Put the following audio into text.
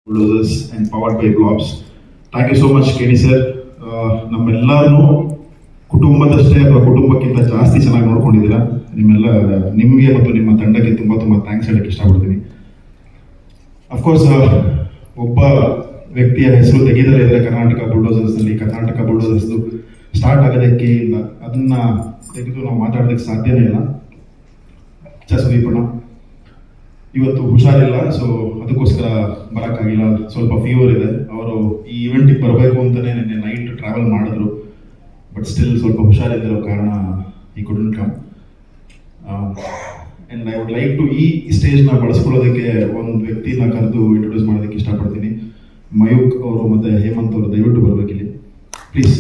Bulldozers and powered by Blobs. Thank you so much, KD sir. ನಮ್ಮೆಲ್ಲರನ್ನು ಕುಟುಂಬದಷ್ಟೇ ಅಥವಾ ಕುಟುಂಬಕ್ಕಿಂತ ಜಾಸ್ತಿ ಚೆನ್ನಾಗಿ ನೋಡ್ಕೊಂಡಿದ್ದೀರಾ. ನಿಮಗೆ ಮತ್ತು ನಿಮ್ಮ ತಂಡಕ್ಕೆ ತುಂಬ ಥ್ಯಾಂಕ್ಸ್ ಹೇಳಕ್ಕೆ ಇಷ್ಟಪಡ್ತೀನಿ. ಅಫ್ಕೋರ್ಸ್ ಒಬ್ಬ ವ್ಯಕ್ತಿಯ ಹೆಸರು ತೆಗೆದರೆ ಇದ್ರೆ ಕರ್ನಾಟಕ ಬುಲ್ಡೋಸರ್ಸ್ ಸ್ಟಾರ್ಟ್ ಆಗೋದಕ್ಕೆ ಇಲ್ಲ, ಅದನ್ನ ತೆಗೆದು ನಾವು ಮಾತಾಡೋದಕ್ಕೆ ಸಾಧ್ಯನೇ ಇಲ್ಲ. ಸುದೀಪಣ್ಣ ಇವತ್ತು ಹುಷಾರಿಲ್ಲ, ಸೊ ಅದಕ್ಕೋಸ್ಕರ ಬರೋಕ್ಕಾಗಿಲ್ಲ, ಸ್ವಲ್ಪ ಫೀವರ್ ಇದೆ. ಅವರು ಈ ಇವೆಂಟಿಗೆ ಬರಬೇಕು ಅಂತಲೇ ನಿನ್ನೆ ನೈಟ್ ಟ್ರಾವೆಲ್ ಮಾಡಿದ್ರು, ಬಟ್ ಸ್ಟಿಲ್ ಸ್ವಲ್ಪ ಹುಷಾರಿದ್ದಿರೋ ಕಾರಣ ಈ couldn't come. And I would like to ಈ ಸ್ಟೇಜ್ನ ಬಳಸ್ಕೊಳ್ಳೋದಕ್ಕೆ ಒಂದು ವ್ಯಕ್ತಿನ ಕರೆದು ಇಂಟ್ರೊಡ್ಯೂಸ್ ಮಾಡೋದಕ್ಕೆ ಇಷ್ಟಪಡ್ತೀನಿ. ಮಯೂಕ್ ಅವರು ಮತ್ತು ಹೇಮಂತ್ ಅವರು ದಯವಿಟ್ಟು ಬರಬೇಕಿಲ್ಲಿ ಪ್ಲೀಸ್.